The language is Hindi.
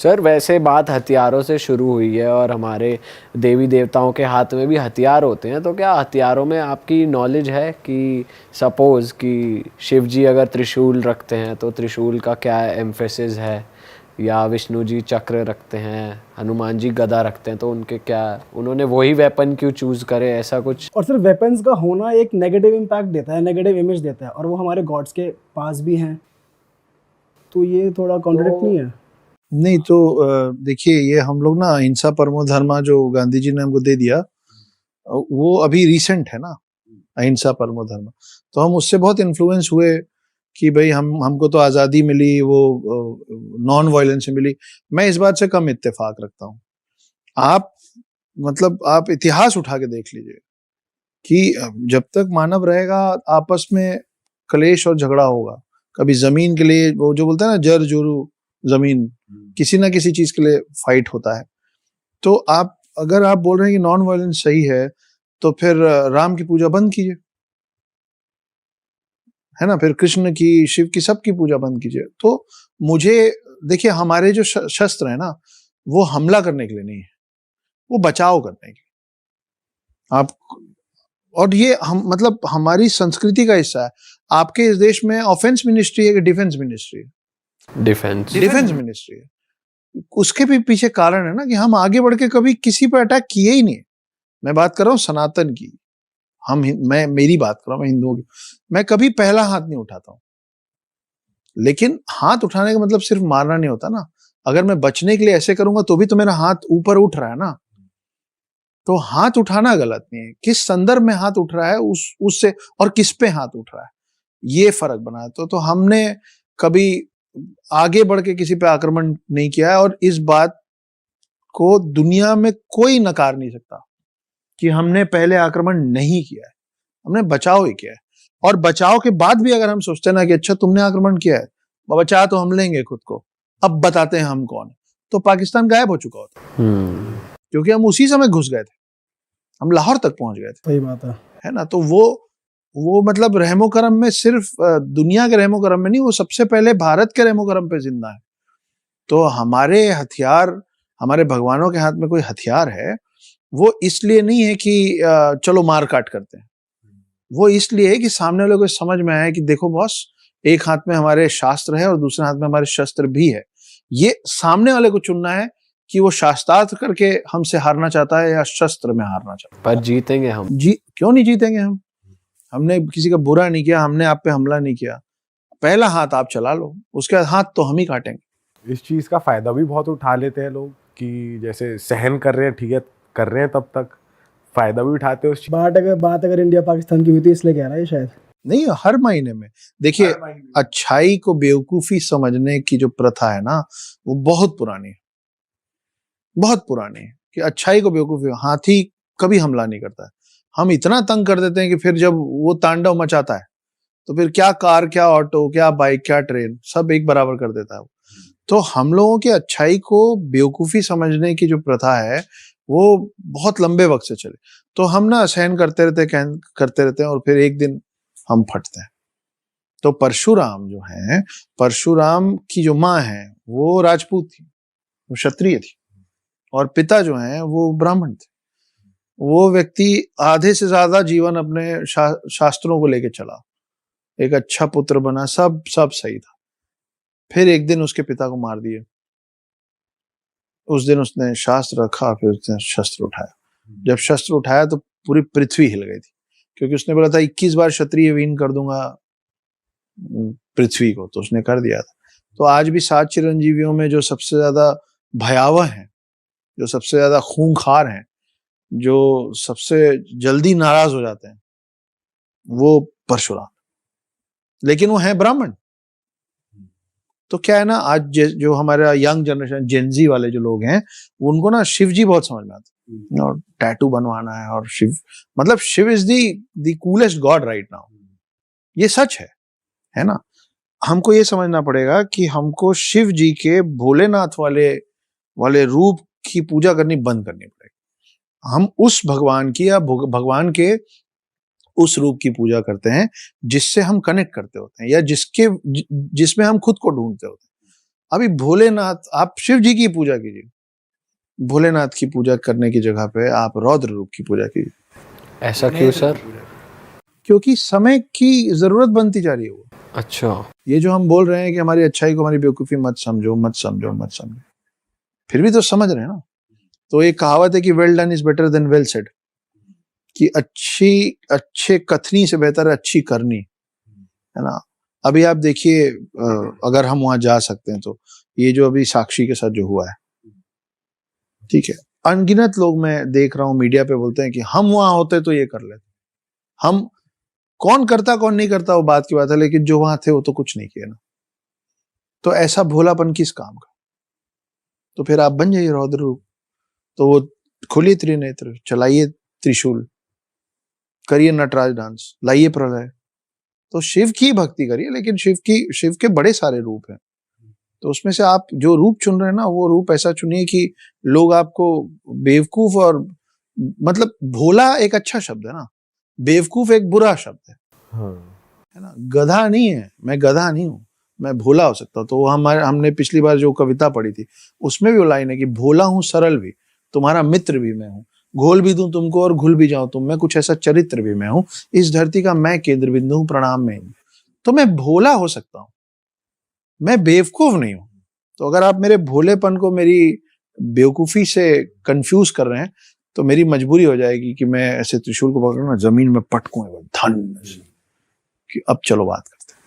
सर वैसे बात हथियारों से शुरू हुई है और हमारे देवी देवताओं के हाथ में भी हथियार होते हैं, तो क्या हथियारों में आपकी नॉलेज है कि सपोज कि शिव जी अगर त्रिशूल रखते हैं तो त्रिशूल का क्या एम्फेसिस है, या विष्णु जी चक्र रखते हैं, हनुमान जी गदा रखते हैं, तो उनके क्या, उन्होंने वही वेपन क्यों चूज करे, ऐसा कुछ? और सिर्फ वेपन्स का होना एक नेगेटिव इम्पैक्ट देता है, नेगेटिव इमेज देता है, और वो हमारे गॉड्स के पास भी हैं, तो ये थोड़ा कॉन्ट्रडिक्ट नहीं है? नहीं तो देखिए, ये हम लोग ना अहिंसा परमो धर्मा जो गांधी जी ने हमको दे दिया, वो अभी रिसेंट है ना, अहिंसा परमो धर्मा। तो हम उससे बहुत इन्फ्लुएंस हुए कि भाई हमको तो आज़ादी मिली, वो नॉन वायलेंस से मिली। मैं इस बात से कम इत्तेफाक रखता हूँ। आप आप इतिहास उठा के देख लीजिए कि जब तक मानव रहेगा आपस में कलेश और झगड़ा होगा। कभी जमीन के लिए, वो जो बोलते हैं ना, जर जुरू जमीन, किसी ना किसी चीज के लिए फाइट होता है। तो अगर आप बोल रहे हैं कि नॉन वायलेंस सही है, तो फिर राम की पूजा बंद कीजिए, है ना, फिर कृष्ण की, शिव की, सबकी पूजा बंद कीजिए। तो मुझे देखिए, हमारे जो शस्त्र है ना, वो हमला करने के लिए नहीं है, वो बचाव करने के लिए। आप और ये हम हमारी संस्कृति का हिस्सा है। आपके इस देश में ऑफेंस मिनिस्ट्री है कि डिफेंस मिनिस्ट्री है? डिफेंस मिनिस्ट्री है। उसके भी पीछे कारण है ना कि हम आगे बढ़ के कभी किसी पर अटैक किए ही नहीं। मैं बात कर रहा हूँ सनातन की, मैं मेरी बात कर रहा हूँ, मैं हिंदुओं की। मैं कभी पहला हाथ नहीं उठाता हूँ, लेकिन हाथ उठाने का मतलब सिर्फ मारना नहीं होता ना। अगर मैं बचने के लिए ऐसे करूंगा तो भी तो मेरा हाथ ऊपर उठ रहा है ना। तो हाथ उठाना गलत नहीं है, किस संदर्भ में हाथ उठ रहा है उससे, और किस पे हाथ उठ रहा है, ये फर्क बना है। तो हमने कभी आगे बढ़ के किसी पे आक्रमण नहीं किया है, और इस बात को दुनिया में कोई नकार नहीं सकता कि हमने पहले आक्रमण नहीं किया है, हमने बचाव ही किया है। और बचाव के बाद भी अगर हम सोचते हैं ना कि अच्छा तुमने आक्रमण किया है, बचा तो हम लेंगे खुद को, अब बताते हैं हम कौन है, तो पाकिस्तान गायब हो चुका होता, क्योंकि हम उसी समय घुस गए थे, हम लाहौर तक पहुंच गए थे। सही बात है ना। तो वो रहमो करम में, सिर्फ दुनिया के रहमो करम में नहीं, वो सबसे पहले भारत के रहमो करम पे जिंदा है। तो हमारे हथियार, हमारे भगवानों के हाथ में कोई हथियार है, वो इसलिए नहीं है कि चलो मार काट करते हैं। वो इसलिए है कि सामने वाले को समझ में आया कि देखो बॉस, एक हाथ में हमारे शास्त्र है और दूसरे हाथ में हमारे शस्त्र भी है। ये सामने वाले को चुनना है कि वो शास्त्रार्थ करके हमसे हारना चाहता है या शस्त्र में हारना चाहता है। पर जीतेंगे हम। क्यों नहीं जीतेंगे हम? हमने किसी का बुरा नहीं किया, हमने आप पे हमला नहीं किया। पहला हाथ आप चला लो, उसके बाद हाथ तो हम ही काटेंगे। इस चीज का फायदा भी बहुत उठा लेते हैं लोग कि जैसे सहन कर रहे हैं, ठीक है, कर रहे हैं, तब तक फायदा भी उठाते हैं उस चीज। बात अगर इंडिया पाकिस्तान की हुई थी इसलिए कह रहा है शायद। नहीं, हर महीने में देखिए, अच्छाई को बेवकूफी समझने की जो प्रथा है ना, वो बहुत पुरानी है, बहुत पुरानी है। कि अच्छाई को बेवकूफी, हाथी कभी हमला नहीं करता है। हम इतना तंग कर देते हैं कि फिर जब वो तांडव मचाता है तो फिर क्या कार, क्या ऑटो, क्या बाइक, क्या ट्रेन, सब एक बराबर कर देता है वो। तो हम लोगों की अच्छाई को बेवकूफी समझने की जो प्रथा है, वो बहुत लंबे वक्त से चले। तो हम ना सहन करते रहते हैं और फिर एक दिन हम फटते हैं। तो परशुराम जो है, परशुराम की जो माँ है वो राजपूत थी, वो क्षत्रिय थी, और पिता जो है वो ब्राह्मण थे। वो व्यक्ति आधे से ज्यादा जीवन अपने शास्त्रों को लेके चला, एक अच्छा पुत्र बना, सब सही था। फिर एक दिन उसके पिता को मार दिए। उस दिन उसने शास्त्र रखा, फिर उसने शस्त्र उठाया। जब शस्त्र उठाया तो पूरी पृथ्वी हिल गई थी, क्योंकि उसने बोला था 21 बार क्षत्रिय वीन कर दूंगा पृथ्वी को, तो उसने कर दिया था। तो आज भी 7 चिरंजीवियों में जो सबसे ज्यादा भयावह हैं, जो सबसे ज्यादा खूंखार हैं, जो सबसे जल्दी नाराज हो जाते हैं, वो परशुराम, लेकिन वो है ब्राह्मण। तो क्या है ना, आज जो हमारा यंग जनरेशन, जेनजी वाले जो लोग हैं, उनको ना शिव जी बहुत समझ में आते हैं, और टैटू बनवाना है, और Shiv is the coolest god right now. ये सच है ना। हमको ये समझना पड़ेगा कि हमको शिव जी के भोलेनाथ वाले रूप की पूजा करनी बंद करनी पड़ेगी। हम उस भगवान की, या भगवान के उस रूप की पूजा करते हैं जिससे हम कनेक्ट करते होते हैं, या जिसमें हम खुद को ढूंढते होते हैं। अभी भोलेनाथ, आप शिव जी की पूजा कीजिए, भोलेनाथ की पूजा करने की जगह पे आप रौद्र रूप की पूजा कीजिए। ऐसा क्यों सर? क्योंकि समय की जरूरत बनती जा रही है वो। अच्छा, ये जो हम बोल रहे हैं कि हमारी अच्छाई को हमारी बेवकूफी मत समझो, मत समझो, मत समझो, फिर भी तो समझ रहे हैं ना। तो एक कहावत है कि well done is better than well said, कि अच्छे कथनी से बेहतर है अच्छी करनी, है ना। अभी आप देखिए, अगर हम वहां जा सकते हैं तो ये जो अभी साक्षी के साथ जो हुआ है, ठीक है, अनगिनत लोग मैं देख रहा हूं मीडिया पे बोलते हैं कि हम वहां होते तो ये कर लेते। हम कौन करता कौन नहीं करता वो बात की बात है, लेकिन जो वहां थे वो तो कुछ नहीं किया ना। तो ऐसा भोलापन किस काम का? तो फिर आप बन जाइए रौद्र रूप। तो वो खोलिए त्रिनेत्र, चलाइए त्रिशूल, करिए नटराज डांस, लाइए प्रलय। तो शिव की भक्ति करिए, लेकिन शिव के बड़े सारे रूप हैं। तो उसमें से आप जो रूप चुन रहे हैं ना, वो रूप ऐसा चुनिए कि लोग आपको बेवकूफ और मतलब भोला एक अच्छा शब्द है ना, बेवकूफ एक बुरा शब्द है, हाँ। है ना। गधा नहीं है, मैं गधा नहीं हूं, मैं भोला हो सकता हूं। तो हमने पिछली बार जो कविता पढ़ी थी उसमें भी वो लाइन है कि भोला हूं सरल भी, तुम्हारा मित्र भी मैं हूं, घोल भी दूं तुमको और घुल भी जाऊं तुम में, कुछ ऐसा चरित्र भी मैं हूं, इस धरती का मैं केंद्र बिंदु हूं, प्रणाम में हूं। तो मैं भोला हो सकता हूं, मैं बेवकूफ नहीं हूं। तो अगर आप मेरे भोलेपन को मेरी बेवकूफी से कंफ्यूज कर रहे हैं, तो मेरी मजबूरी हो जाएगी कि मैं ऐसे त्रिशूल को पकड़ूं ना, जमीन में पटकूं धन, कि अब चलो बात करते हैं।